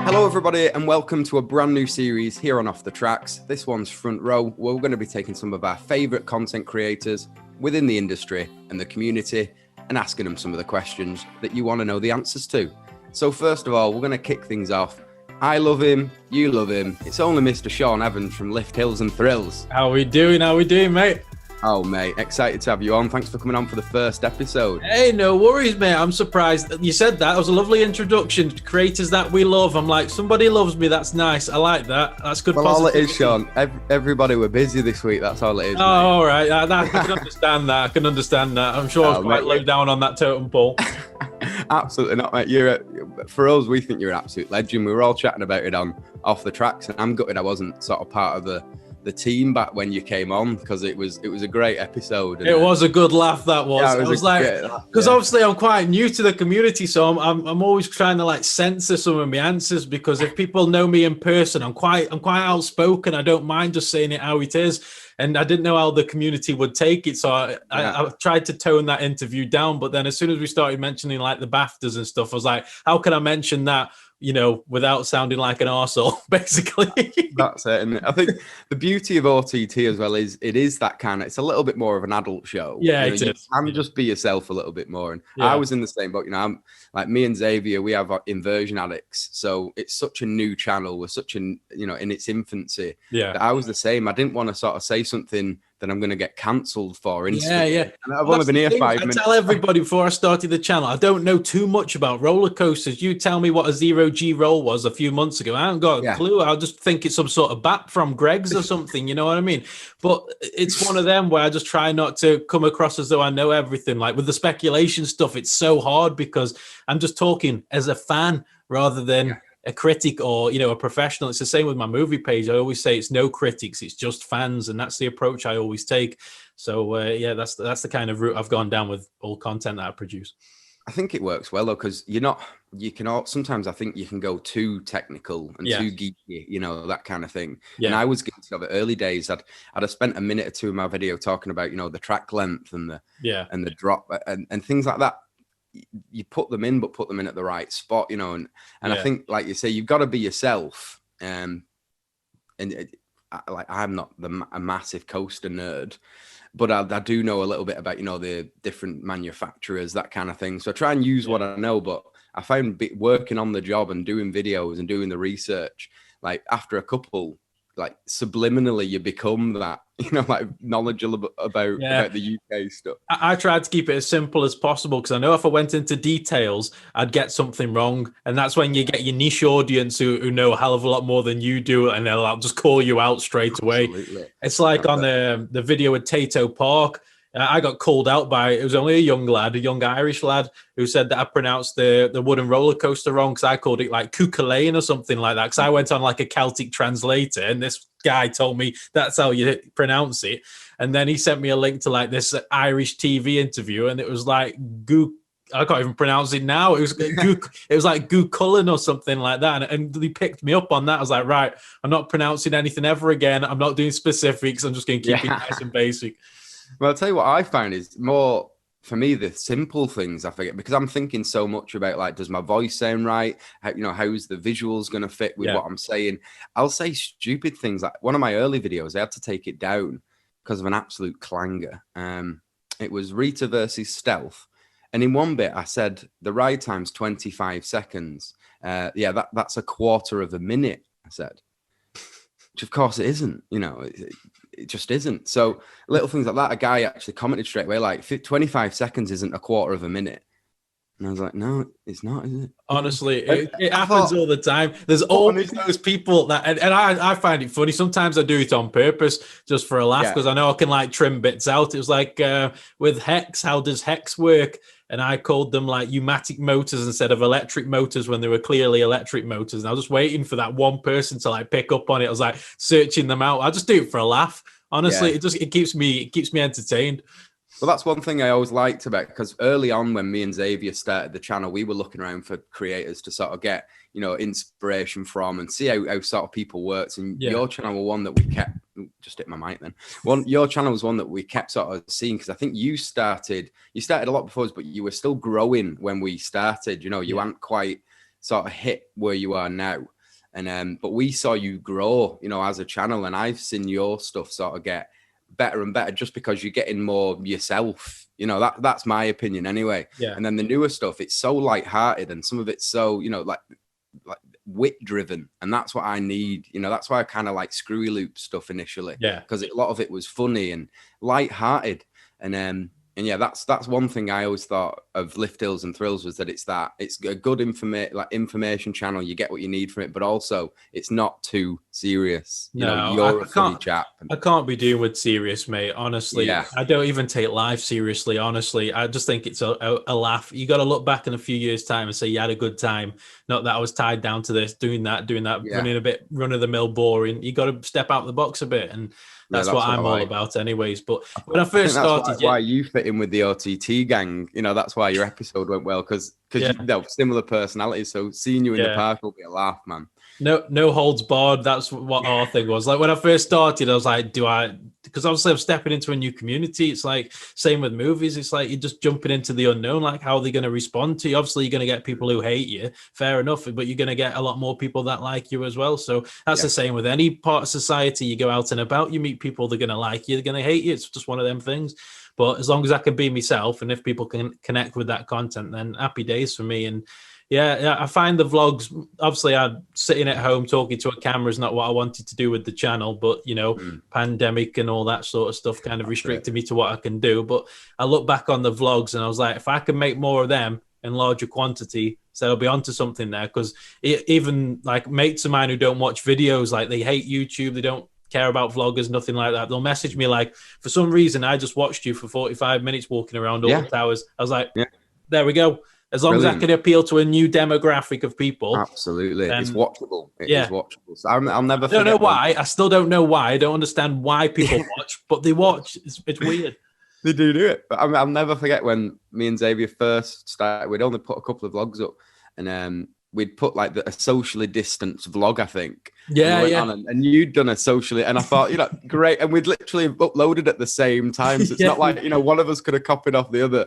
Hello everybody and welcome to a brand new series here on Off the Tracks. This one's Front Row, where we're going to be taking some of our favourite content creators within the industry and the community and asking them some of the questions that you want to know the answers to. So first of all, we're going to kick things off. I love him, you love him. It's only Mr. Sean Evans from Lifthillsandthrills. How we doing, mate? Oh, mate, excited to have you on. Thanks for coming on for the first episode. Hey, no worries, mate. I'm surprised. You said that. It was a lovely introduction. Creators that we love. I'm like, somebody loves me. That's nice. I like that. That's good. Well, all it is, Sean, everybody were busy this week. That's all it is. Oh, all right. I can understand that. I'm sure I was quite low down on that totem pole. Absolutely not, mate. For us, we think you're an absolute legend. We were all chatting about it on Off the Tracks, and I'm gutted I wasn't sort of part of the team back when you came on, because it was a great episode. It was a good laugh, that was. Yeah, it was like, because obviously I'm quite new to the community, so I'm always trying to like censor some of my answers, because if people know me in person, I'm quite outspoken. I don't mind just saying it how it is, and I didn't know how the community would take it, so I tried to tone that interview down. But then as soon as we started mentioning like the BAFTAs and stuff, I was like, how can I mention that, without sounding like an arsehole, basically? That's it. And I think the beauty of OTT as well is it is that kind of, it's a little bit more of an adult show. Yeah, it is. You can just be yourself a little bit more. And I was in the same boat, I'm like, me and Xavier, we have Inversion Addicts. So it's such a new channel. We're such in its infancy. Yeah. That I was the same. I didn't want to sort of say something that I'm going to get cancelled for instantly. Yeah. And I've only been here 5 minutes. I tell everybody before I started the channel, I don't know too much about roller coasters. You tell me what a 0G roll was a few months ago. I haven't got a clue. I'll just think it's some sort of bat from Greg's or something. You know what I mean? But it's one of them where I just try not to come across as though I know everything. Like with the speculation stuff, it's so hard because I'm just talking as a fan rather than a critic or a professional. It's the same with my movie page. I always say it's no critics, it's just fans, and that's the approach I always take. So that's the kind of route I've gone down with all content that I produce. I think it works well though, because sometimes I think you can go too technical and too geeky, that kind of thing. And I was guilty of it early days. I'd have spent a minute or two in my video talking about the track length and the drop and things like that. You put them in, but put them in at the right spot, and I think, like you say, you've got to be yourself. I'm not a massive coaster nerd, but I do know a little bit about the different manufacturers, that kind of thing. So I try and use what I know, but I found working on the job and doing videos and doing the research, like after a couple, like subliminally you become that, like knowledgeable about the UK stuff. I tried to keep it as simple as possible, because I know if I went into details, I'd get something wrong. And that's when you get your niche audience who know a hell of a lot more than you do, and they'll just call you out straight away. Absolutely. It's like on the video with Tato Park. I got called out by, it was only a young Irish lad, who said that I pronounced the wooden roller coaster wrong, because I called it like Cuchulainn or something like that, because I went on like a Celtic translator, and this guy told me that's how you pronounce it. And then he sent me a link to like this Irish TV interview, and it was like I can't even pronounce it now. It was it was like Cuchulainn or something like that, and he picked me up on that. I was like, right, I'm not pronouncing anything ever again. I'm not doing specifics. I'm just going to keep it nice and basic. Well, I'll tell you what I find is more, for me, the simple things I forget, because I'm thinking so much about, like, does my voice sound right? How's the visuals going to fit with what I'm saying? I'll say stupid things. Like one of my early videos, I had to take it down because of an absolute clanger. It was Rita versus Stealth. And in one bit, I said the ride time's 25 seconds. That's a quarter of a minute, I said. Which, of course, it isn't. It just isn't. So little things like that. A guy actually commented straight away, like 25 seconds isn't a quarter of a minute. And I was like, no, it's not, is it? Honestly, it happens all the time. There's always those people that, and I find it funny. Sometimes I do it on purpose just for a laugh, because I know I can like trim bits out. It was like with Hex, how does Hex work? And I called them like pneumatic motors instead of electric motors when they were clearly electric motors. And I was just waiting for that one person to like pick up on it. I was like searching them out. I just do it for a laugh. Honestly, it keeps me entertained. Well, that's one thing I always liked about, because early on when me and Xavier started the channel, we were looking around for creators to sort of get, inspiration from and see how sort of people worked. And your channel was one that we kept just hit my mic then. Your channel was one that we kept sort of seeing, because I think you started a lot before us, but you were still growing when we started. You know, you hadn't quite sort of hit where you are now. And but we saw you grow, you know, as a channel, and I've seen your stuff sort of get better and better just because you're getting more yourself. You know, that's my opinion anyway. Yeah. And then the newer stuff, it's so lighthearted, and some of it's so, you know, like wit driven, and that's what I need. You know, that's why I kind of like Screwy Loop stuff initially. Yeah, because a lot of it was funny and lighthearted, and yeah, that's one thing I always thought of Lift Hills and Thrills, was that it's a good information channel. You get what you need from it, but also it's not too serious. You know, you're a funny chap. I can't be doing with serious, mate. Honestly, I don't even take life seriously. Honestly, I just think it's a laugh. You got to look back in a few years' time and say you had a good time. Not that I was tied down to this, doing that, running a bit run of the mill boring. You got to step out the box a bit, and that's what I'm all about anyways. But when I first started, why you fit in with the OTT gang, you know, that's why your episode went well, because you know, similar personalities. So seeing you in the park will be a laugh, man. No holds barred. That's what our thing was. Like when I first started, I was like, because obviously I'm stepping into a new community. It's like same with movies. It's like you're just jumping into the unknown. Like, how are they going to respond to you? Obviously, you're going to get people who hate you. Fair enough. But you're going to get a lot more people that like you as well. So that's the same with any part of society. You go out and about, you meet people, they're going to like you, they're going to hate you. It's just one of them things. But as long as I can be myself, and if people can connect with that content, then happy days for me. And yeah, I find the vlogs, obviously I'm sitting at home talking to a camera is not what I wanted to do with the channel, but you know, pandemic and all that sort of stuff kind of restricted me to what I can do. But I look back on the vlogs and I was like, if I can make more of them in larger quantity, so I'll be onto something there. Because even like mates of mine who don't watch videos, like they hate YouTube, they don't care about vloggers, nothing like that. They'll message me like, for some reason, I just watched you for 45 minutes walking around all the towers. I was like, there we go. As long as I can appeal to a new demographic of people. Absolutely. It's watchable. It is watchable. So I'll never forget. I don't know why. I still don't know why. I don't understand why people watch, but they watch. It's weird. They do it. But I'll never forget when me and Xavier first started. We'd only put a couple of vlogs up, and we'd put like a socially distanced vlog, I think. And you'd done a socially, and I thought, you know, great. And we'd literally uploaded at the same time. So it's not like, you know, one of us could have copied off the other.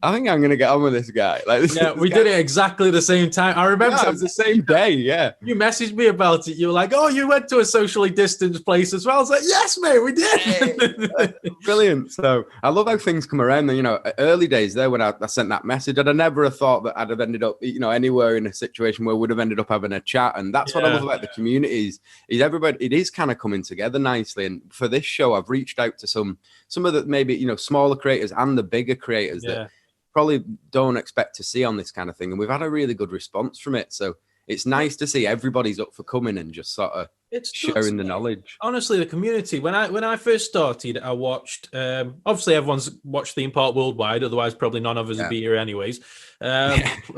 I think I'm going to get on with this guy. Like, we did it exactly the same time. I remember it was the same day. Yeah. You messaged me about it. You were like, oh, you went to a socially distanced place as well. I was like, yes, mate, we did. Brilliant. So I love how things come around. You know, early days there when I sent that message, and I never have thought that I'd have ended up, you know, anywhere in a situation where we'd have ended up having a chat. And that's what I love about the community is everybody, it is kind of coming together nicely. And for this show, I've reached out to some of the maybe, you know, smaller creators and the bigger creators that probably don't expect to see on this kind of thing, and we've had a really good response from it. So it's nice to see everybody's up for coming and just sort of sharing the knowledge. Honestly, the community, when I first started, I watched obviously everyone's watched Theme Park Worldwide, otherwise probably none of us would be here anyways.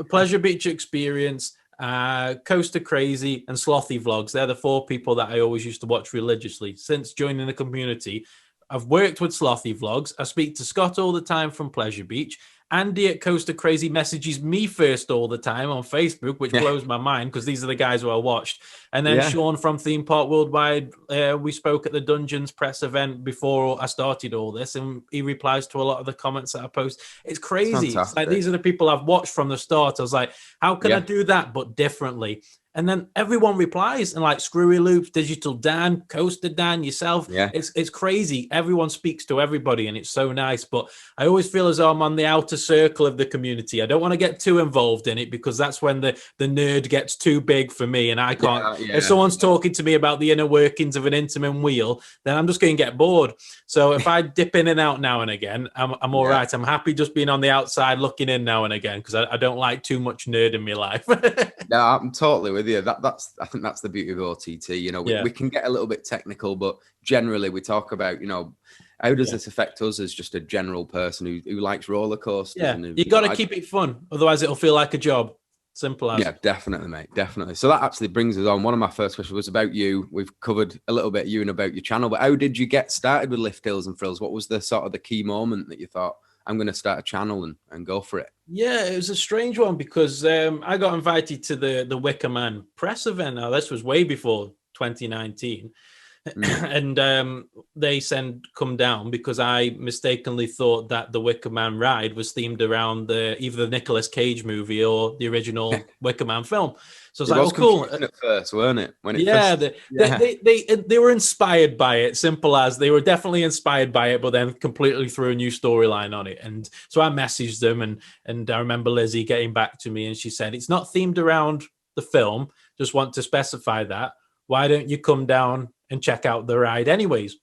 Pleasure Beach Experience, Coaster Crazy, and Slothy Vlogs. They're the four people that I always used to watch religiously. Since joining the community, I've worked with Slothy Vlogs. I speak to Scott all the time from Pleasure Beach. Andy at Coaster Crazy messages me first all the time on Facebook, which blows my mind because these are the guys who I watched. And then Sean from Theme Park Worldwide, we spoke at the Dungeons press event before I started all this, and he replies to a lot of the comments that I post. It's crazy. It's like, these are the people I've watched from the start. I was like, how can I do that but differently? And then everyone replies, and like Screwy Loops, Digital Dan, Coaster Dan, yourself. It's crazy. Everyone speaks to everybody, and it's so nice. But I always feel as though I'm on the outer circle of the community. I don't want to get too involved in it because that's when the nerd gets too big for me, and I can't. If someone's talking to me about the inner workings of an Intamin wheel, then I'm just going to get bored. So if I dip in and out now and again, I'm all right. I'm happy just being on the outside looking in now and again because I don't like too much nerd in my life. No, I'm totally with you. I think that's the beauty of OTT. You know, we can get a little bit technical, but generally we talk about, you know, how does this affect us as just a general person who likes roller coasters? You got to keep it fun, otherwise it'll feel like a job. Simple as. Yeah, definitely, mate. Definitely. So that actually brings us on. One of my first questions was about you. We've covered a little bit you and about your channel, but how did you get started with Lift Hills and Thrills? What was the sort of the key moment that you thought, I'm going to start a channel and go for it? Yeah, it was a strange one because I got invited to the Wicker Man press event. Now, this was way before 2019. And they come down because I mistakenly thought that the Wicker Man ride was themed around either the Nicolas Cage movie or the original Wicker Man film. So I was like, "Oh, cool!" At first, weren't it? When it yeah, first, they were inspired by it. Simple as they were definitely inspired by it, but then completely threw a new storyline on it. And so I messaged them, and I remember Lizzie getting back to me, and she said, "It's not themed around the film. Just want to specify that. Why don't you come down and check out the ride anyways?"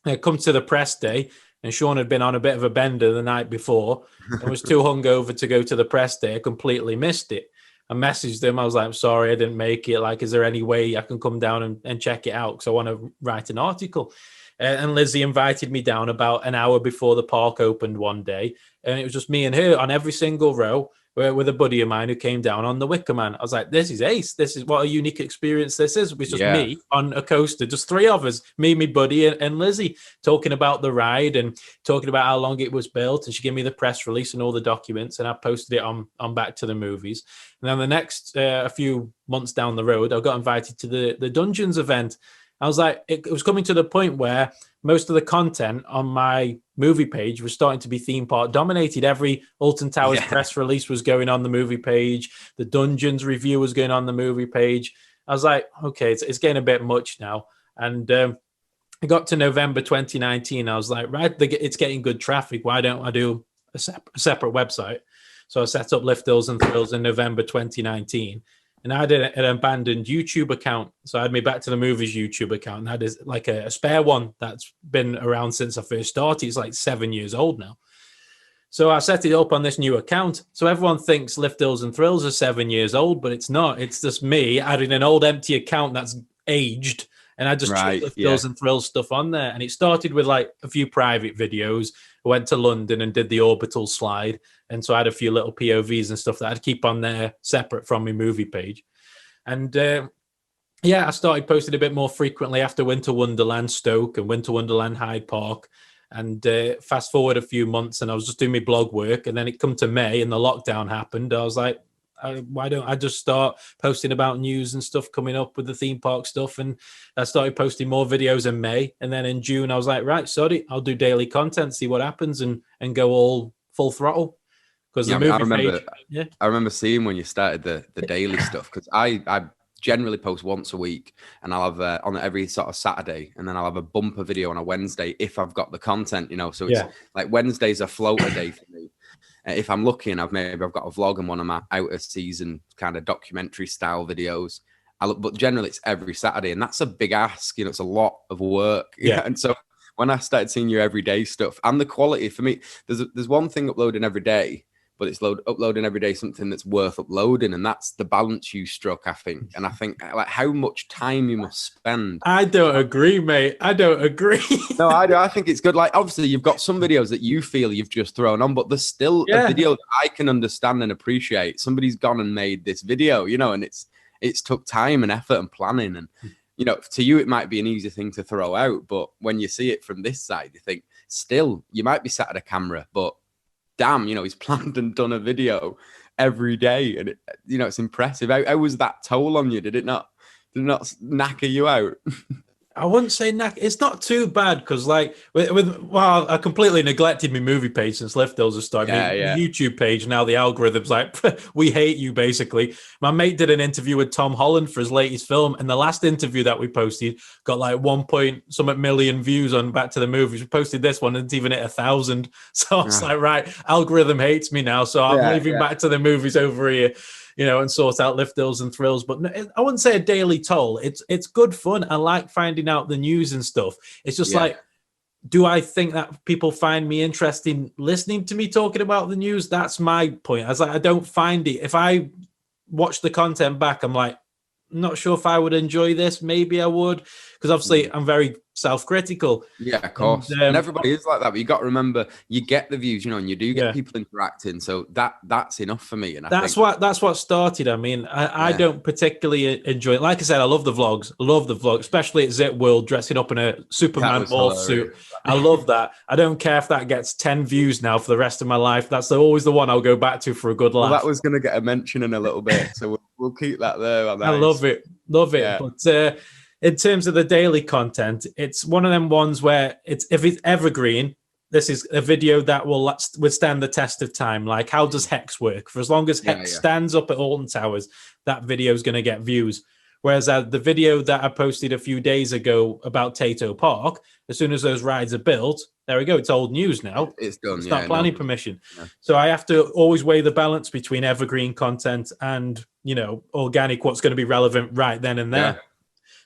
I come to the press day, and Sean had been on a bit of a bender the night before and was too hungover to go to the press day. I completely missed it. I messaged him. I was like, "I'm sorry, I didn't make it. Like, is there any way I can come down and check it out? Because I want to write an article." And Lizzie invited me down about an hour before the park opened one day. And it was just me and her on every single row with a buddy of mine who came down on the Wicker Man. I was like, "This is ace. This is what a unique experience this is." It was just me on a coaster, just three of us, me, my buddy, and Lizzie, talking about the ride and talking about how long it was built. And she gave me the press release and all the documents, and I posted it on Back to the Movies. And then the next a few months down the road, I got invited to the Dungeons event. I was like, it was coming to the point where most of the content on my movie page was starting to be theme park dominated. Every Alton Towers press release was going on the movie page. The Dungeons review was going on the movie page. I was like, okay, it's getting a bit much now. And I got to November 2019. I was like, right, it's getting good traffic. Why don't I do a separate website? So I set up Lift Hills and Thrills in November 2019. And I had an abandoned YouTube account. So I had my Back to the Movies YouTube account. And I had like a spare one that's been around since I first started. It's like 7 years old now. So I set it up on this new account. So everyone thinks Lift Hills and Thrills are 7 years old, but it's not. It's just me adding an old empty account that's aged. And I just chucked Lift Hills and Thrills stuff on there. And it started with like a few private videos. I went to London and did the orbital slide. And so I had a few little POVs and stuff that I'd keep on there separate from my movie page. And I started posting a bit more frequently after Winter Wonderland Stoke and Winter Wonderland Hyde Park. And fast forward a few months and I was just doing my blog work. And then it come to May and the lockdown happened. I was like, why don't I just start posting about news and stuff coming up with the theme park stuff? And I started posting more videos in May. And then in June, I was like, right, sorry, I'll do daily content, see what happens and go all full throttle. Because I remember seeing when you started the daily stuff, because I generally post once a week and I'll have on every sort of Saturday, and then I'll have a bumper video on a Wednesday if I've got the content, so it's like Wednesday's a floater day for me. If I'm lucky and I've got a vlog and one of my out of season kind of documentary style videos, but generally it's every Saturday, and that's a big ask. It's a lot of work. And so when I started seeing your everyday stuff and the quality, for me, there's one thing uploading every day, but it's uploading every day something that's worth uploading, and that's the balance you struck, I think. And I think like how much time you must spend. I don't agree, mate. I don't agree. No, I think it's good. Like, obviously, you've got some videos that you feel you've just thrown on, but there's still a video that I can understand and appreciate. Somebody's gone and made this video, and it's took time and effort and planning. And, to you, it might be an easy thing to throw out, but when you see it from this side, you think, still, you might be sat at a camera, but damn, he's planned and done a video every day. And, it's impressive. How was that toll on you? Did it not knacker you out? I wouldn't say it's not too bad because, like, I completely neglected my movie page since Lift Hills has started. My YouTube page now, the algorithm's like, we hate you, basically. My mate did an interview with Tom Holland for his latest film, and the last interview that we posted got like 1 million views on Back to the Movies. We posted this one, and it's even hit 1,000. So I was like, right, algorithm hates me now, so I'm leaving Back to the Movies over here. And sort out Lift Hills and Thrills. But I wouldn't say a daily toll. It's good fun. I like finding out the news and stuff. It's just like, do I think that people find me interesting listening to me talking about the news? That's my point. I was like, I don't find it. If I watch the content back, I'm like, not sure if I would enjoy this. Maybe I would. Because obviously I'm very self-critical. Yeah, of course. And everybody is like that. But you got to remember, you get the views, and you do get people interacting. So that's enough for me. And that's what started. I mean, I don't particularly enjoy it. Like I said, I love the vlogs. Especially at Zip World, dressing up in a Superman morph suit. I love that. I don't care if that gets 10 views now for the rest of my life. That's always the one I'll go back to for a good laugh. Well, that was going to get a mention in a little bit. So we'll keep that there. I love it. Yeah. But in terms of the daily content, it's one of them ones where if it's evergreen, this is a video that will withstand the test of time. Like, how does Hex work? For as long as Hex stands up at Alton Towers, that video is going to get views. Whereas the video that I posted a few days ago about Tato Park, as soon as those rides are built, there we go. It's old news now. It's done. It's not planning permission. Yeah. So I have to always weigh the balance between evergreen content and, organic, what's going to be relevant right then and there. Yeah.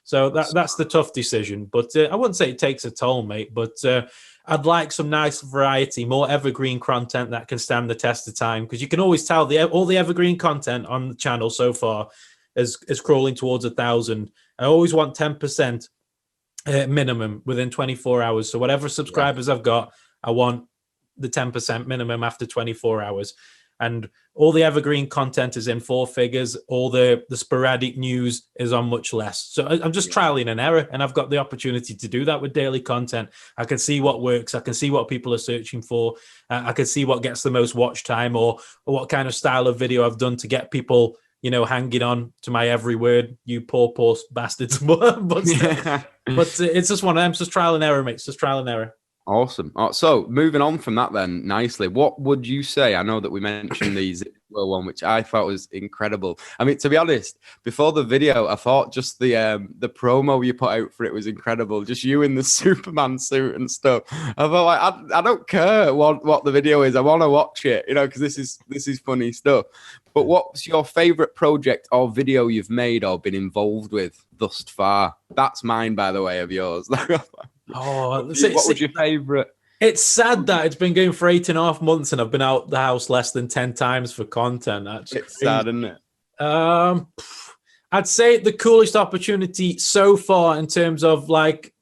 So that's the tough decision. But I wouldn't say it takes a toll, mate. But I'd like some nice variety, more evergreen content that can stand the test of time. Because you can always tell all the evergreen content on the channel so far is crawling towards 1,000. I always want 10% minimum within 24 hours. So whatever subscribers I've got, I want the 10% minimum after 24 hours. And all the evergreen content is in 4 figures. All the sporadic news is on much less. So I'm just trialing and error, and I've got the opportunity to do that with daily content. I can see what works. I can see what people are searching for. I can see what gets the most watch time, or what kind of style of video I've done to get people, hanging on to my every word. You poor bastards. but it's just one of them. It's just trial and error, mate. It's just trial and error. Awesome. So moving on from that then nicely, what would you say? I know that we mentioned the Zip World one, which I thought was incredible. I mean, to be honest, before the video, I thought just the promo you put out for it was incredible. Just you in the Superman suit and stuff. I thought, like, I don't care what the video is. I want to watch it, because this is funny stuff. But what's your favorite project or video you've made or been involved with thus far? That's mine, by the way, of yours. What was your favorite? It's sad that it's been going for 8.5 months and I've been out the house less than 10 times for content. That's it's crazy. Sad, isn't it? I'd say the coolest opportunity so far in terms of like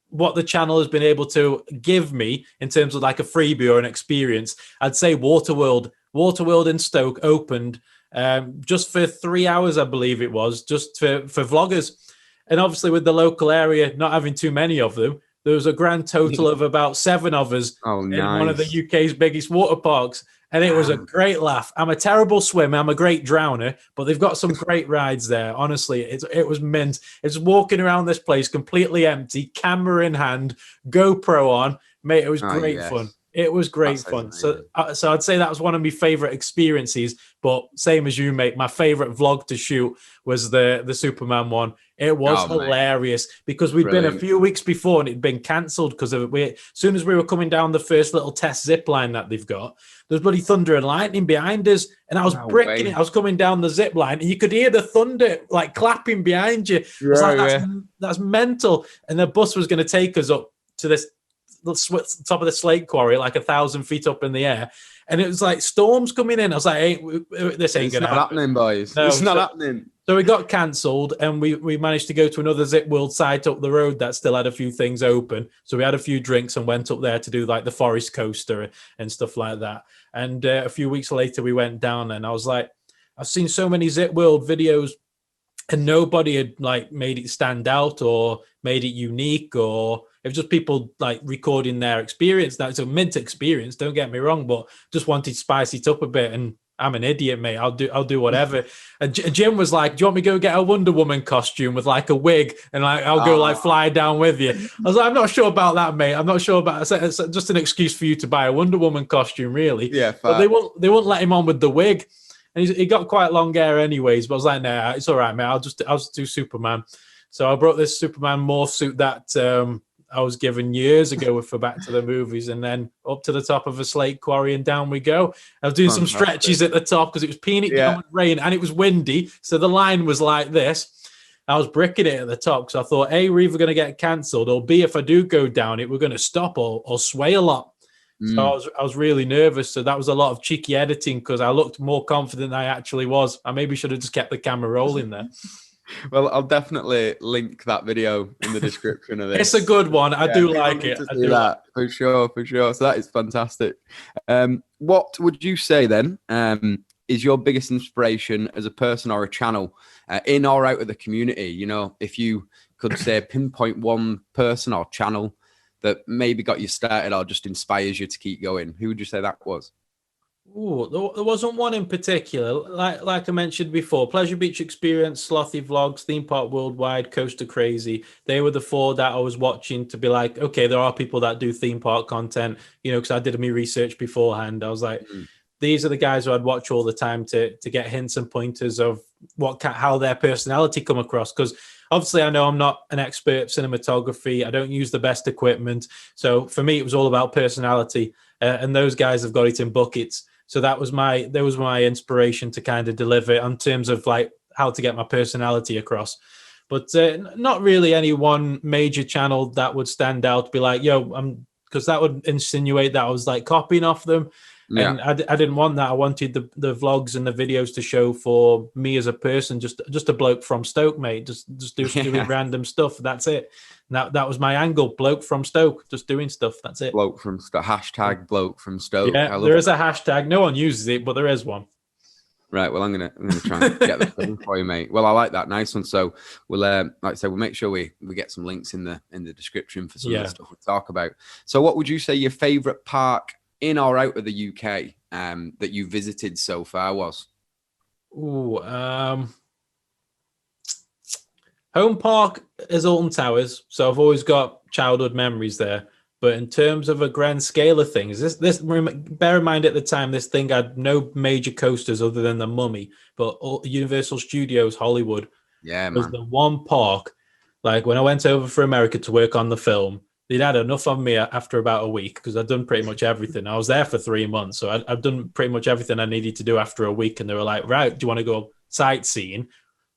what the channel has been able to give me in terms of like a freebie or an experience. I'd say Waterworld in Stoke opened just for 3 hours, I believe it was, just for vloggers. And obviously with the local area not having too many of them, there was a grand total of about 7 of us in one of the UK's biggest water parks. And it was a great laugh. I'm a terrible swimmer. I'm a great drowner, but they've got some great rides there. Honestly, it was mint. It's walking around this place completely empty, camera in hand, GoPro on. Mate, it was great fun. It was great fun. So I'd say that was one of my favorite experiences. But same as you, mate, my favorite vlog to shoot was the Superman one. It was hilarious because we'd been a few weeks before and it'd been cancelled because of it. As soon as we were coming down the first little test zip line that they've got, there's bloody thunder and lightning behind us, and I was bricking it. I was coming down the zip line, and you could hear the thunder like clapping behind you. It was like, that's mental. And the bus was going to take us up to this top of the slate quarry, like 1,000 feet up in the air, and it was like storms coming in. I was like, "Hey, this ain't gonna happen, happening, boys. No, it's not happening." So we got cancelled, and we managed to go to another Zip World site up the road that still had a few things open. So we had a few drinks and went up there to do like the forest coaster and stuff like that. And a few weeks later, we went down, and I was like, I've seen so many Zip World videos, and nobody had like made it stand out or made it unique, or it was just people like recording their experience. That's a mint experience, don't get me wrong, but just wanted to spice it up a bit. And I'm an idiot, mate. I'll do whatever. And Jim was like, "Do you want me to go get a Wonder Woman costume with like a wig and like I'll go like fly down with you?" I was like, "I'm not sure about that, mate. I'm not sure about it. It's just an excuse for you to buy a Wonder Woman costume, really." Yeah, but they won't let him on with the wig, and he got quite long hair anyways. But I was like, "Nah, it's all right, mate. I'll just do Superman." So I brought this Superman morph suit that I was given years ago for Back to the Movies, and then up to the top of a slate quarry and down we go. I was doing some stretches at the top because it was peeing it down with rain and it was windy, so the line was like this. I was bricking it at the top because I thought, A, we're either going to get cancelled, or B, if I do go down it, we're going to stop or sway a lot. So I was really nervous. So that was a lot of cheeky editing because I looked more confident than I actually was. I maybe should have just kept the camera rolling there. Well, I'll definitely link that video in the description of this. It's a good one. I do like it. I do that for sure. So that is fantastic. What would you say then is your biggest inspiration as a person or a channel in or out of the community? You know, if you could say pinpoint one person or channel that maybe got you started or just inspires you to keep going, who would you say that was? Ooh, there wasn't one in particular. Like I mentioned before, Pleasure Beach Experience, Slothy Vlogs, Theme Park Worldwide, Coaster Crazy. They were the four that I was watching to be like, okay, there are people that do theme park content, because I did my research beforehand. I was like, these are the guys who I'd watch all the time to get hints and pointers of how their personality come across. Because obviously I know I'm not an expert cinematography. I don't use the best equipment. So for me, it was all about personality. And those guys have got it in buckets. So that was my inspiration to kind of deliver in terms of like how to get my personality across. But not really any one major channel that would stand out, be like, yo, because that would insinuate that I was like copying off them. Yeah. And I didn't want that. I wanted the vlogs and the videos to show for me as a person, just a bloke from Stoke, mate, just doing random stuff. That's it. That was my angle. Bloke from Stoke, just doing stuff. That's it. Bloke from Stoke. Hashtag bloke from Stoke. Yeah, there is a hashtag. No one uses it, but there is one. Right. Well, I'm gonna try and get that thing for you, mate. Well, I like that. Nice one. So we'll, like I said, we'll make sure we get some links in the description for some of the stuff we talk about. So, what would you say your favourite park in or out of the UK that you visited so far was? Ooh, home park is Alton Towers, so I've always got childhood memories there. But in terms of a grand scale of things, this bear in mind at the time, this thing had no major coasters other than the Mummy, but Universal Studios Hollywood was the one park. Like when I went over for America to work on the film, they'd had enough of me after about a week because I'd done pretty much everything. I was there for 3 months, so I'd done pretty much everything I needed to do after a week. And they were like, right, do you want to go sightseeing?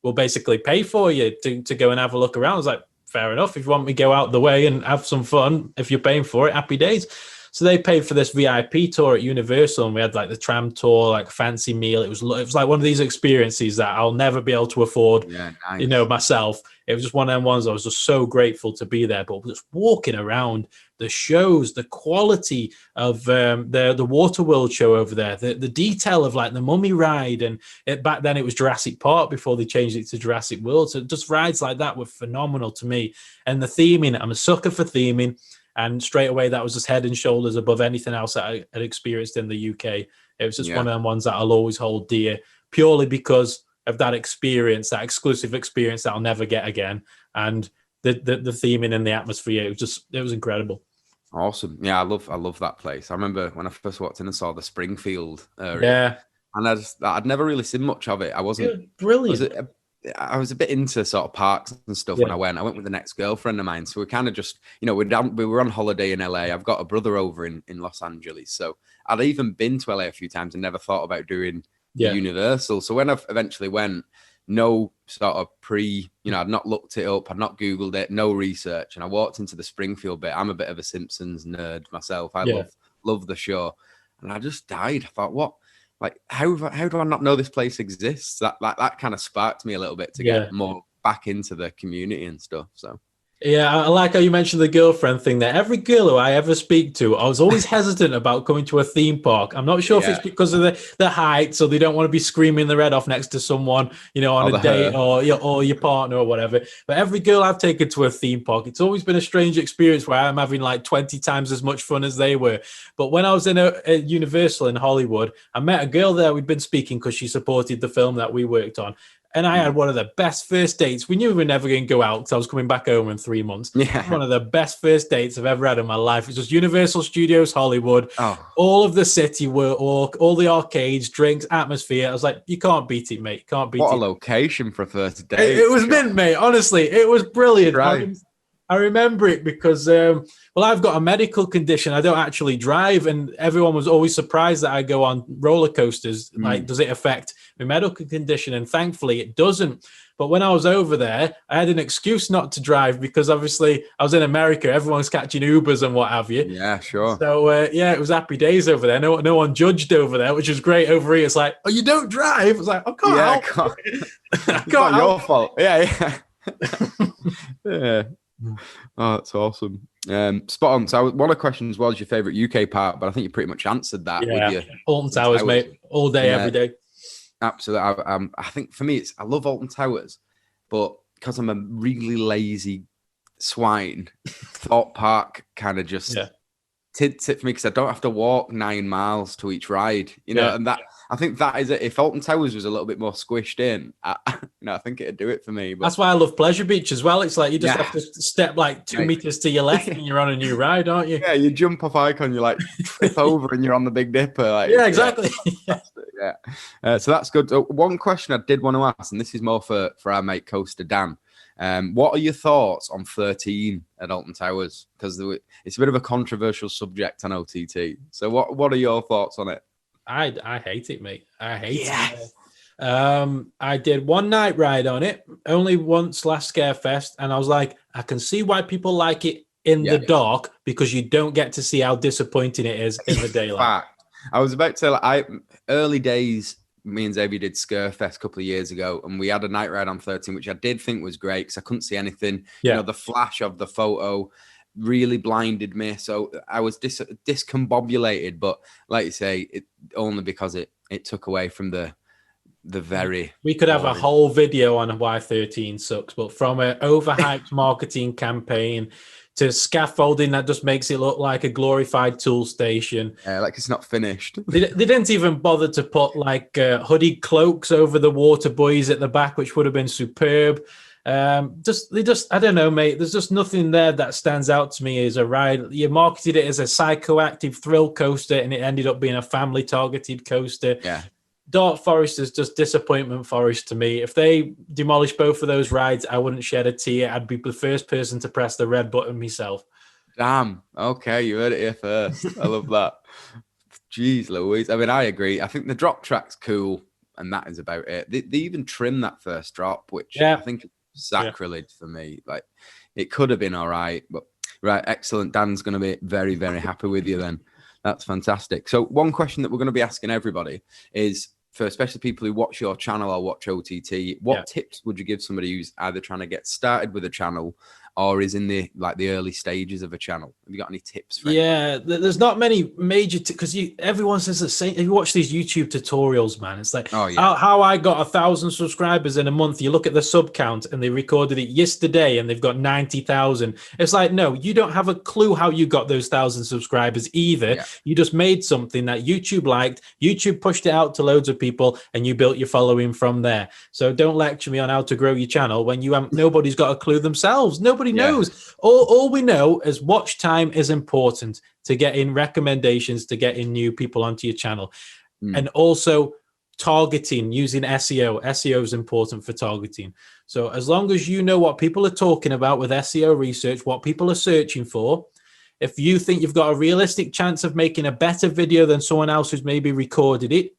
We'll basically pay for you to go and have a look around. I was like, fair enough. If you want me to go out the way and have some fun, if you're paying for it, happy days. So they paid for this VIP tour at Universal, and we had like the tram tour, like a fancy meal. It was like one of these experiences that I'll never be able to afford, myself. It was just one of them ones I was just so grateful to be there. But just walking around, the shows, the quality of the Waterworld show over there, the detail of like the Mummy ride, and back then it was Jurassic Park before they changed it to Jurassic World. So just rides like that were phenomenal to me. And the theming, I'm a sucker for theming. And straight away, that was just head and shoulders above anything else that I had experienced in the UK. It was just one of them ones that I'll always hold dear, purely because of that experience, that exclusive experience that I'll never get again. And the theming and the atmosphere, it was incredible. Awesome. Yeah, I love that place. I remember when I first walked in and saw the Springfield area. And I'd never really seen much of it. I wasn't brilliant. I was a bit into sort of parks and stuff when I went. I went with an ex-girlfriend of mine. So we kind of just, we were on holiday in LA. I've got a brother over in Los Angeles. So I'd even been to LA a few times and never thought about doing Universal. So when I eventually went, no sort of I'd not looked it up. I'd not Googled it, no research. And I walked into the Springfield bit. I'm a bit of a Simpsons nerd myself. I love the show. And I just died. I thought, what? Like, how do I not know this place exists? That kind of sparked me a little bit to get more back into the community and stuff. So. Yeah, I like how you mentioned the girlfriend thing there. Every girl who I ever speak to, I was always hesitant about coming to a theme park. I'm not sure if it's because of the height, so they don't want to be screaming their head off next to someone, on a date or your partner or whatever. But every girl I've taken to a theme park, it's always been a strange experience where I'm having like 20 times as much fun as they were. But when I was in a Universal in Hollywood, I met a girl there. We'd been speaking because she supported the film that we worked on. And I had one of the best first dates. We knew we were never going to go out because I was coming back home in 3 months. Yeah. One of the best first dates I've ever had in my life. It was just Universal Studios Hollywood. Oh. All of the city were all the arcades, drinks, atmosphere. I was like, you can't beat it, mate. You can't beat it. What a location for a first date. It was mint, mate. Honestly, it was brilliant. Right. I remember it because, I've got a medical condition. I don't actually drive, and everyone was always surprised that I go on roller coasters. Like, does it affect my medical condition? And thankfully, it doesn't. But when I was over there, I had an excuse not to drive because obviously I was in America. Everyone's catching Ubers and what have you. Yeah, sure. So, it was happy days over there. No one judged over there, which was great. Over here, it's like, oh, you don't drive? It's like, I can't help it. It's not your fault. Yeah. Yeah. Oh, that's awesome. Spot on. So one of the questions was your favorite UK park, but I think you pretty much answered that. Yeah, with Alton Towers, mate, all day, every day. Absolutely. I think for me, I love Alton Towers, but because I'm a really lazy swine, Thought Park kind of just tip for me because I don't have to walk 9 miles to each ride, and that I think that is it. If Alton Towers was a little bit more squished in, I think it'd do it for me. But that's why I love Pleasure Beach as well. It's like you just have to step like 2 meters to your left and you're on a new ride, aren't you? Yeah, you jump off Icon, you like trip over and you're on the Big Dipper. Like, yeah, exactly. Yeah. So that's good. So one question I did want to ask, and this is more for our mate Coaster Dan. What are your thoughts on 13 at Alton Towers? Because it's a bit of a controversial subject on OTT. So what are your thoughts on it? I hate it, mate. I hate it. I did one night ride on it, only once last Scarefest, and I was like, I can see why people like it in the dark, because you don't get to see how disappointing it is in the daylight. Fact. I was about to say, early days, me and Xavier did Scarefest a couple of years ago, and we had a night ride on 13, which I did think was great because I couldn't see anything. Yeah. The flash of the photo really blinded me, so I was discombobulated. But like you say, it only because it took away from the very. We could have a whole video on why 13 sucks, but from an overhyped marketing campaign to scaffolding that just makes it look like a glorified tool station. Like it's not finished. They didn't even bother to put like hooded cloaks over the water buoys at the back, which would have been superb. I don't know, mate. There's just nothing there that stands out to me as a ride. You marketed it as a psychoactive thrill coaster, and it ended up being a family-targeted coaster. Yeah. Dark Forest is just disappointment forest to me. If they demolish both of those rides, I wouldn't shed a tear. I'd be the first person to press the red button myself. Damn. Okay, you heard it here first. I love that. Jeez Louise. I mean, I agree. I think the drop track's cool, and that is about it. They even trimmed that first drop, which I think is sacrilege for me. Like, it could have been all right, but right, excellent. Dan's going to be very, very happy with you then. That's fantastic. So one question that we're going to be asking everybody is, for especially people who watch your channel or watch OTT, what tips would you give somebody who's either trying to get started with a channel or is in the early stages of a channel? Have you got any tips for anybody? There's not many major because everyone says the same. If you watch these YouTube tutorials, man, it's like how I got 1,000 subscribers in a month. You look at the sub count and they recorded it yesterday and they've got 90,000. It's like, no, you don't have a clue how you got those 1,000 subscribers either. You just made something that YouTube liked, YouTube pushed it out to loads of people, and you built your following from there. So don't lecture me on how to grow your channel when nobody's got a clue themselves. Nobody knows. All we know is watch time is important to get in recommendations, to get in new people onto your channel. And also targeting, using SEO. SEO is important for targeting. So as long as you know what people are talking about with SEO research, what people are searching for, if you think you've got a realistic chance of making a better video than someone else who's maybe recorded it,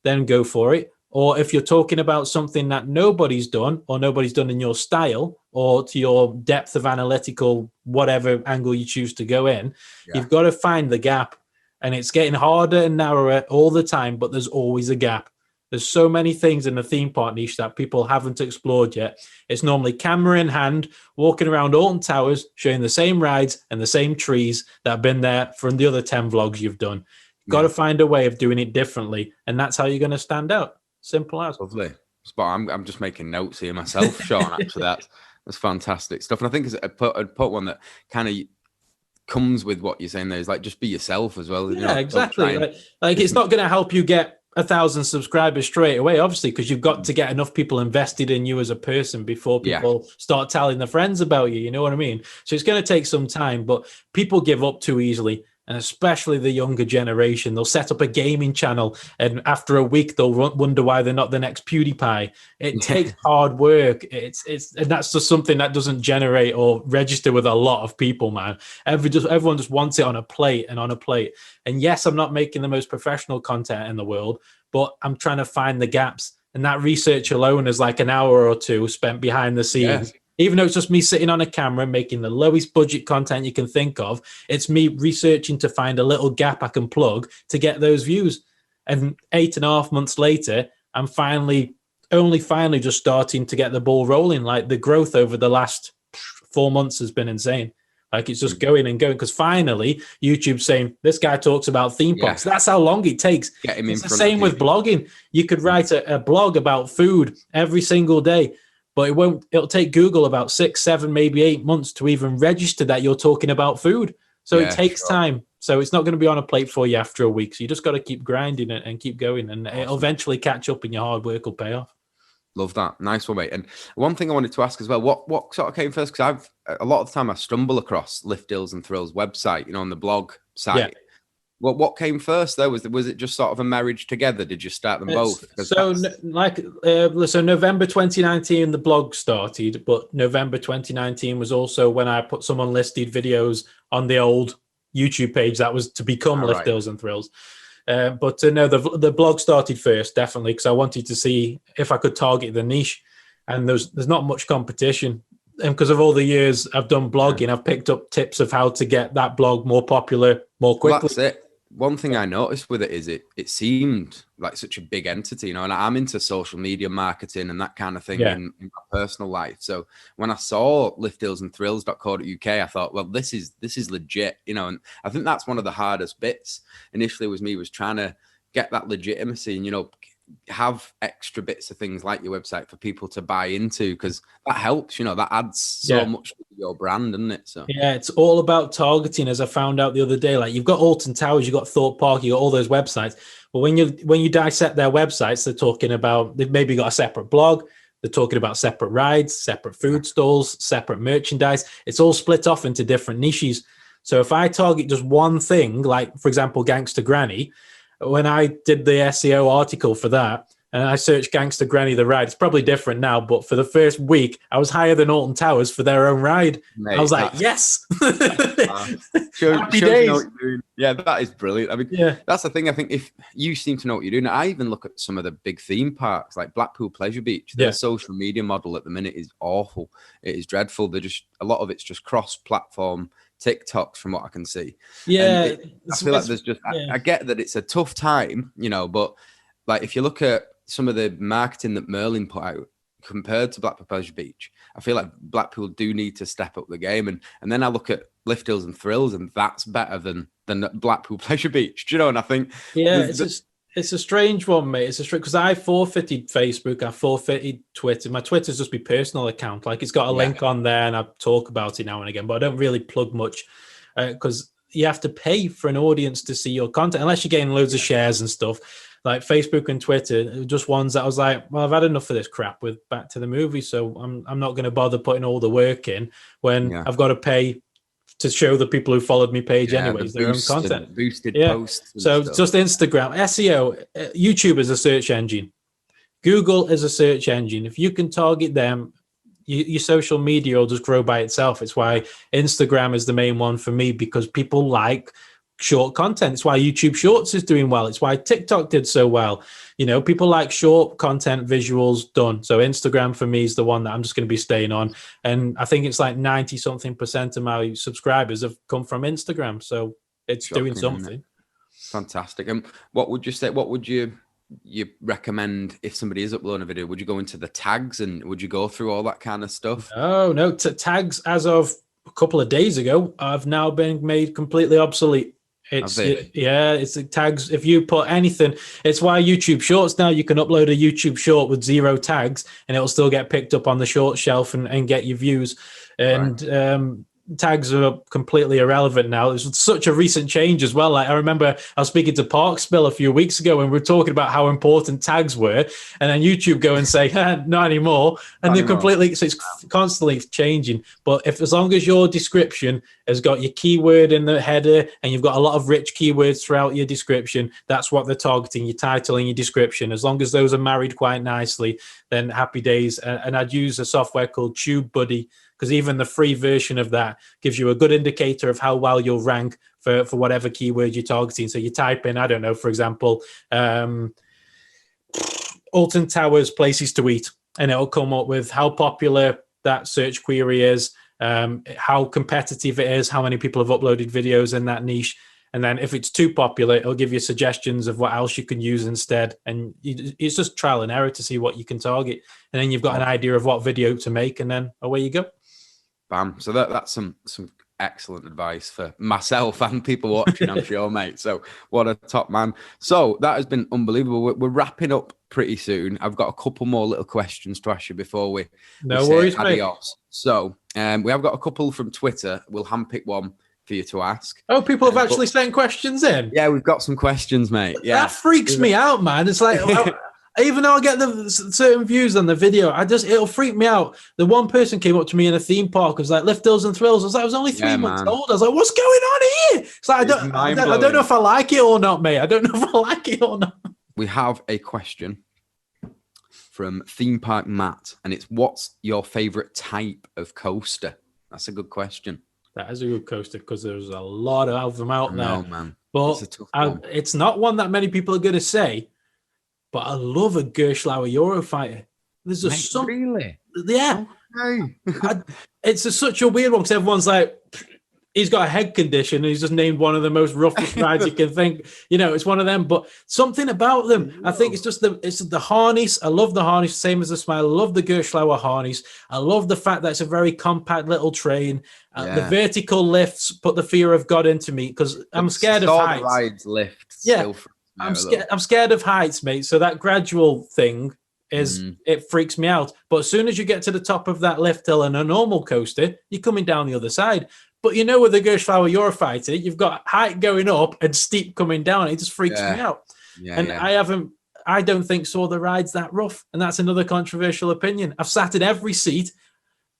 then go for it. Or if you're talking about something that nobody's done or nobody's done in your style or to your depth of analytical, whatever angle you choose to go in, you've got to find the gap. And it's getting harder and narrower all the time, but there's always a gap. There's so many things in the theme park niche that people haven't explored yet. It's normally camera in hand, walking around Alton Towers, showing the same rides and the same trees that have been there from the other 10 vlogs you've done. You've got to find a way of doing it differently. And that's how you're going to stand out. Simple as. Lovely. Spot. I'm just making notes here myself, Sean. Actually, that's fantastic stuff. And I think I'd put one that kind of comes with what you're saying there is like just be yourself as well. Exactly. Like it's not going to help you get 1,000 subscribers straight away, obviously, because you've got to get enough people invested in you as a person before people start telling their friends about you. You know what I mean? So it's going to take some time, but people give up too easily. And especially the younger generation, they'll set up a gaming channel, and after a week, they'll wonder why they're not the next PewDiePie. It takes hard work. And that's just something that doesn't generate or register with a lot of people, man. Everyone just wants it on a plate and on a plate. And yes, I'm not making the most professional content in the world, but I'm trying to find the gaps. And that research alone is like an hour or two spent behind the scenes. Even though it's just me sitting on a camera making the lowest budget content you can think of, it's me researching to find a little gap I can plug to get those views. And 8.5 months later, I'm finally just starting to get the ball rolling. Like the growth over the last 4 months has been insane. Like it's just going and going because finally YouTube's saying, this guy talks about theme parks. That's how long it takes. It's the same with blogging. You could write a blog about food every single day. But it'll take Google about 6, 7, maybe 8 months to even register that you're talking about food. So it takes time. So it's not going to be on a plate for you after a week. So you just got to keep grinding it and keep going, and it'll eventually catch up, and your hard work will pay off. Love that. Nice one, mate. And one thing I wanted to ask as well, what sort of came first? Because a lot of the time I stumble across Lift Hills and Thrills website, on the blog site. Yeah. What came first though? Was it just sort of a marriage together? Did you start them both? So November 2019 the blog started, but November 2019 was also when I put some unlisted videos on the old YouTube page that was to become Lift Hills and Thrills. But no, the blog started first, definitely, because I wanted to see if I could target the niche, and there's not much competition. And because of all the years I've done blogging, I've picked up tips of how to get that blog more popular more quickly. Well, that's it. One thing I noticed with it is it seemed like such a big entity, and I'm into social media marketing and that kind of thing in my personal life. So when I saw lifthillsandthrills.co.uk, I thought, well, this is legit, and I think that's one of the hardest bits initially was trying to get that legitimacy and, have extra bits of things like your website for people to buy into, because that helps, that adds so much to your brand, doesn't it? So yeah, it's all about targeting, as I found out the other day. Like, you've got Alton Towers, you've got Thorpe Park, you got all those websites, but when you dissect their websites, they're talking about, they've maybe got a separate blog, they're talking about separate rides, separate food stalls, separate merchandise. It's all split off into different niches. So if I target just one thing, like for example Gangster Granny, when I did the SEO article for that, and I searched Gangster Granny the ride, it's probably different now, but for the first week, I was higher than Alton Towers for their own ride. Mate, I was like, yes! Happy days. Yeah, that is brilliant. I mean, that's the thing. I think if you seem to know what you're doing, I even look at some of the big theme parks, like Blackpool Pleasure Beach. Their social media model at the minute is awful. It is dreadful. A lot of it's just cross-platform TikToks from what I can see. Yeah. I feel like there's just, I get that it's a tough time, but like if you look at some of the marketing that Merlin put out compared to Blackpool Pleasure Beach, I feel like Blackpool do need to step up the game. And then I look at Lift Hills and Thrills, and that's better than Blackpool Pleasure Beach. Do you know? And I think it's a strange one, mate. It's a strange, because I forfeited Facebook, I forfeited Twitter. My Twitter's just my personal account. Like, it's got a link on there, and I talk about it now and again, but I don't really plug much because you have to pay for an audience to see your content, unless you're getting loads of shares and stuff. Like Facebook and Twitter, just ones that I was like, well, I've had enough of this crap with Back to the Movie, so I'm not going to bother putting all the work in when I've got to pay to show the people who followed me page anyways their own content. Boosted posts. So just Instagram, SEO, YouTube is a search engine. Google is a search engine. If you can target them, your social media will just grow by itself. It's why Instagram is the main one for me, because people like short content. It's why YouTube Shorts is doing well. It's why TikTok did so well. People like short content, visuals done. So Instagram for me is the one that I'm just going to be staying on. And I think it's like 90-something% of my subscribers have come from Instagram. So it's doing something. Fantastic. And what would you say? What would you recommend if somebody is uploading a video? Would you go into the tags and would you go through all that kind of stuff? No. Tags, as of a couple of days ago, have now been made completely obsolete. It's the tags. If you put anything, it's why YouTube Shorts now, you can upload a YouTube short with 0 tags and it'll still get picked up on the short shelf and get your views. And tags are completely irrelevant now. It's such a recent change as well. Like, I remember I was speaking to Parkspill a few weeks ago and we were talking about how important tags were, and then YouTube go and say not anymore, and they're completely, so it's constantly changing. But as long as your description has got your keyword in the header and you've got a lot of rich keywords throughout your description, that's what they're targeting, your title and your description. As long as those are married quite nicely, then happy days. And I'd use a software called TubeBuddy, because even the free version of that gives you a good indicator of how well you'll rank for whatever keyword you're targeting. So you type in, I don't know, for example, Alton Towers places to eat, and it'll come up with how popular that search query is, how competitive it is, how many people have uploaded videos in that niche. And then if it's too popular, it'll give you suggestions of what else you can use instead. And it's just trial and error to see what you can target. And then you've got an idea of what video to make, and then away you go. Bam. So that's some excellent advice for myself and people watching, I'm sure, mate. So what a top man. So that has been unbelievable. We're wrapping up pretty soon. I've got a couple more little questions to ask you before we worries, adios. Mate. So we have got a couple from Twitter. We'll handpick one for you to ask. Oh, people have actually sent questions in. Yeah, we've got some questions, mate. Yeah, that freaks me out, man. It's like, even though I get the certain views on the video, it'll freak me out. The one person came up to me in a theme park, was like, "Lift Hills and Thrills." I was like, I was only 3 months old. I was like, what's going on here? It's like, I don't know if I like it or not, mate. I don't know if I like it or not. We have a question from Theme Park Matt, and it's, what's your favorite type of coaster? That's a good question. That is a good coaster, because there's a lot of them out there. No, man. But it's not one that many people are going to say, but I love a Gerstlauer Eurofighter. There's just Really? Yeah. Okay. It's such a weird one, because everyone's like, he's got a head condition and he's just named one of the most roughest rides you can think. It's one of them, but something about them. I think it's the harness. I love the harness, same as the Smile. I love the Gerstlauer harness. I love the fact that it's a very compact little train. The vertical lifts put the fear of God into me, because I'm scared of heights. Rides lift. Yeah, I'm scared of heights, mate. So that gradual thing it freaks me out. But as soon as you get to the top of that lift hill in a normal coaster, you're coming down the other side. But with the Gerstlauer Eurofighter, you've got height going up and steep coming down. It just freaks me out. I don't think Saw the ride's that rough. And that's another controversial opinion. I've sat in every seat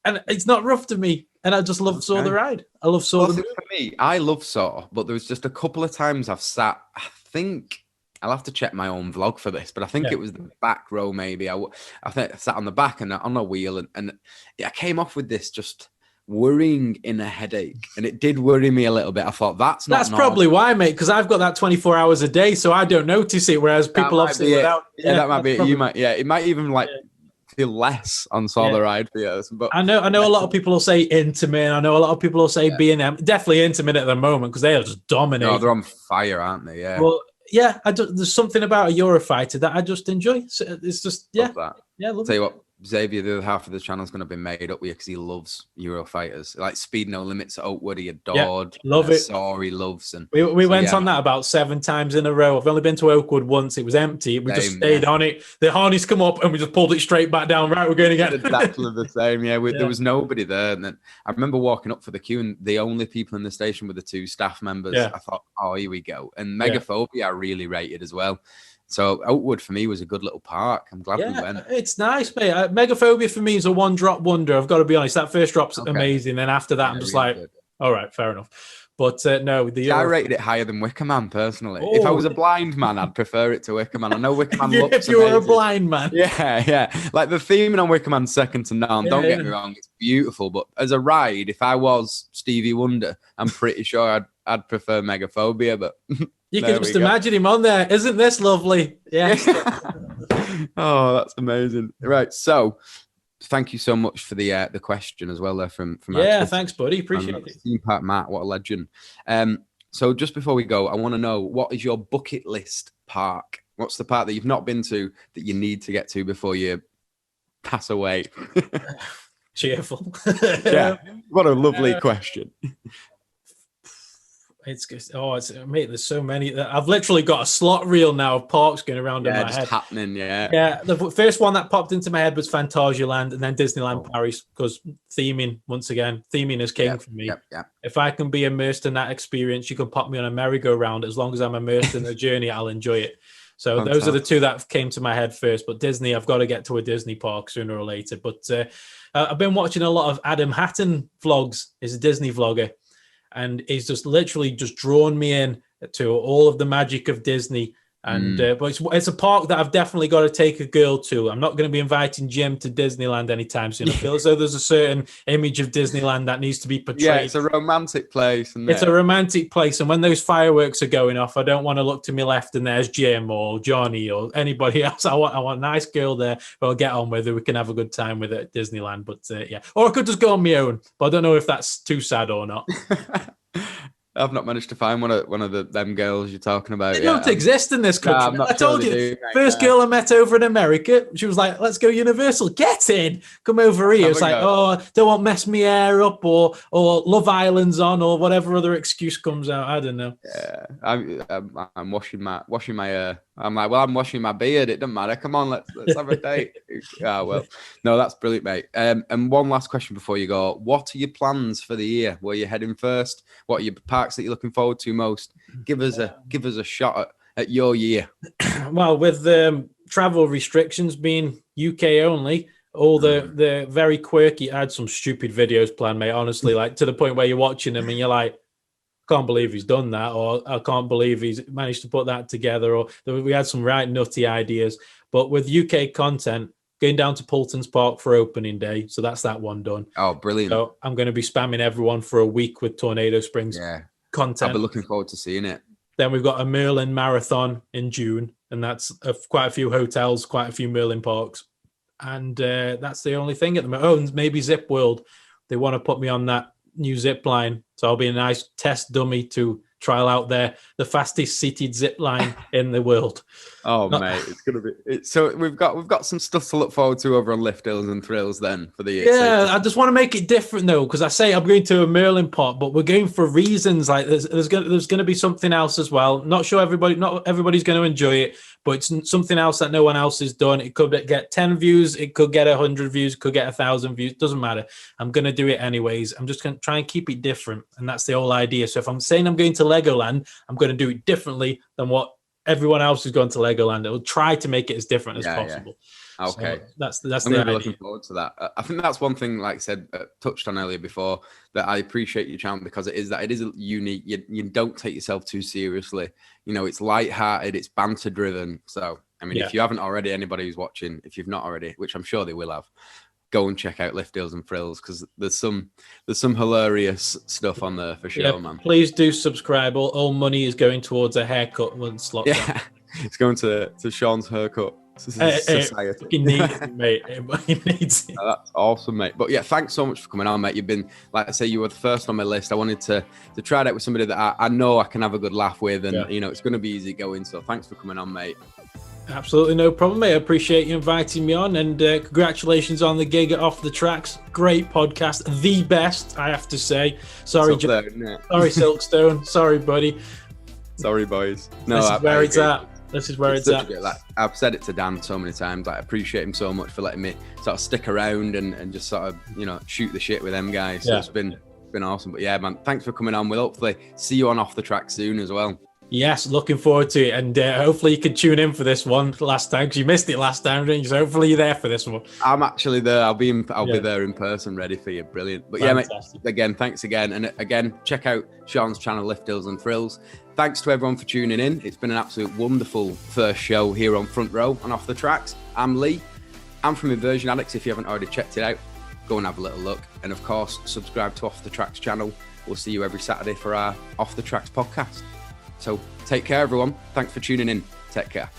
and it's not rough to me. And I just love Saw the ride. I love Saw the movie. For me, I love Saw, but there was just a couple of times I've sat, I think, I'll have to check my own vlog for this, but I think it was the back row maybe. I think I sat on the back and on a wheel and I came off with this just worrying in a headache, and it did worry me a little bit. I thought that's probably why, mate, because I've got that 24 hours a day, so I don't notice it, whereas people obviously without that might be it. You might it might even feel less on Saw the ride for you. But I know a lot of people will say intimate. I know a lot of people will say B&M, definitely intimate at the moment, because they are just dominating. No, they're on fire, aren't they? Yeah. Well, there's something about a Eurofighter that I just enjoy. So it's just love that. Love Tell you what, Xavier, the other half of the channel is going to be made up with you, because he loves Eurofighters. Like Speed No Limits at Oakwood, he adored. Love it. Saw, he loves. And we went on that about 7 times in a row. I've only been to Oakwood once. It was empty. We just stayed on it. The harness come up and we just pulled it straight back down. Right, we're going again. Exactly the same. Yeah, there was nobody there. And then I remember walking up for the queue, and the only people in the station were the 2 staff members. I thought, oh, here we go. And Megaphobia I really rated as well. So Oakwood for me was a good little park. I'm glad we went. It's nice, mate. Megaphobia for me is a one-drop wonder. I've got to be honest. That first drop's amazing. Then after that, I'm just really like, all right, fair enough. But no, I rated it higher than Wicker Man personally. If I was a blind man, I'd prefer it to Wicker Man. I know Wicker Man looks if you were a blind man. Yeah. Like the theming on Wicker Man's second to none. Don't get me wrong, it's beautiful. But as a ride, if I was Stevie Wonder, I'm pretty sure I'd prefer Megaphobia. But you can just imagine him on there. Isn't this lovely? Yes. Oh, that's amazing. Right. So thank you so much for the question as well there from thanks, buddy. Appreciate it. Theme Park Matt, what a legend. So just before we go, I want to know, what is your bucket list park? What's the park that you've not been to that you need to get to before you pass away? Cheerful. Yeah. What a lovely question. Mate, there's so many. I've literally got a slot reel now of parks going around in my just head. Happening, Yeah, the first one that popped into my head was Phantasialand, and then Disneyland Paris, because theming, once again, theming is king for me. If I can be immersed in that experience, you can pop me on a merry-go-round. As long as I'm immersed in the journey, I'll enjoy it. So Fantastic. Those are the 2 that came to my head first. But Disney, I've got to get to a Disney park sooner or later. But I've been watching a lot of Adam Hatton vlogs. He's a Disney vlogger. And he's just literally just drawn me in to all of the magic of Disney. And but it's a park that I've definitely got to take a girl to. I'm not going to be inviting Jim to Disneyland anytime soon. I feel as though there's a certain image of Disneyland that needs to be portrayed. Yeah, it's a romantic place. It's a romantic place. And when those fireworks are going off, I don't want to look to my left and there's Jim or Johnny or anybody else. I want a nice girl there who I'll get on with, who we can have a good time with at Disneyland. But or I could just go on my own. But I don't know if that's too sad or not. I've not managed to find one of them girls you're talking about. They don't exist in this country. I told you, first girl I met over in America, she was like, "Let's go Universal, get in, come over here." It's like, "Oh, don't want to mess me hair up," or Love Island's on, or whatever other excuse comes out. I don't know. Yeah, I'm washing my hair. I'm like, well, I'm washing my beard. It doesn't matter. Come on, let's have a date. Well, no, that's brilliant, mate. And one last question before you go. What are your plans for the year? Where you're heading first? What are your parks that you're looking forward to most? Give us a shot at your year. Well, with travel restrictions being UK only, all the very quirky, I had some stupid videos planned, mate, honestly, like to the point where you're watching them and you're like, I can't believe he's done that, or I can't believe he's managed to put that together, or we had some right nutty ideas. But with UK content, going down to Poulton's Park for opening day, so that's that one done. Oh, brilliant. So I'm going to be spamming everyone for a week with Tornado Springs content. I'll be looking forward to seeing it. Then we've got a Merlin Marathon in June, and that's quite a few hotels, quite a few Merlin parks. And that's the only thing at the moment. Oh, and maybe Zip World. They want to put me on that new zip line, so I'll be a nice test dummy to trial out there, the fastest seated zip line in the world. Mate, it's gonna be so we've got some stuff to look forward to over on Lift Hills and Thrills then for the year. Yeah, I just want to make it different though, because I say I'm going to a Merlin park, but we're going for reasons. Like there's going to be something else as well. Not everybody's going to enjoy it, but it's something else that no one else has done. It could get 10 views, it could get 100 views, it could get 1,000 views. Doesn't matter. I'm going to do it anyways. I'm just going to try and keep it different, and that's the whole idea. So if I'm saying I'm going to Legoland, I'm going to do it differently than what everyone else who's gone to Legoland. It will try to make it as different as possible. Yeah. Okay, so that's I'm the really looking forward to that. I think that's one thing, like I said, touched on earlier before, that I appreciate your channel because it is unique. You don't take yourself too seriously. You know, it's lighthearted, it's banter driven. So I mean, if you haven't already, anybody who's watching, if you've not already, which I'm sure they will have, go and check out Lift Hills and Thrills because there's some hilarious stuff on there for sure, man. Please do subscribe. All money is going towards a haircut once lockdown. Yeah, it's going to Sean's haircut. Society. He needs it, mate. He needs it. That's awesome, mate. But yeah, thanks so much for coming on, mate. You've been, like I say, you were the first on my list. I wanted to try it out with somebody that I know I can have a good laugh with, and you know it's going to be easy going. So thanks for coming on, mate. Absolutely no problem, mate. I appreciate you inviting me on, and congratulations on the gig at Off the Tracks. Great podcast, the best, I have to say. Sorry, sorry, Silkstone. Sorry, buddy. Sorry, boys. No, this is where it's at. This is where it's at. Like, I've said it to Dan so many times. Like, I appreciate him so much for letting me sort of stick around and just sort of, you know, shoot the shit with them guys. So it's been awesome. But yeah, man, thanks for coming on. We'll hopefully see you on Off the Track soon as well. Yes, looking forward to it, and hopefully you can tune in for this one last time because you missed it last time, didn't you? So hopefully you're there for this one. I'm actually there. I'll be there in person, ready for you. Brilliant. But fantastic. Yeah, mate. Again, thanks again, and again, check out Sean's channel, Lift Hills and Thrills. Thanks to everyone for tuning in. It's been an absolute wonderful first show here on Front Row and Off the Tracks. I'm Lee. I'm from Inversion Addicts. If you haven't already checked it out, go and have a little look, and of course, subscribe to Off the Tracks channel. We'll see you every Saturday for our Off the Tracks podcast. So take care, everyone. Thanks for tuning in. Take care.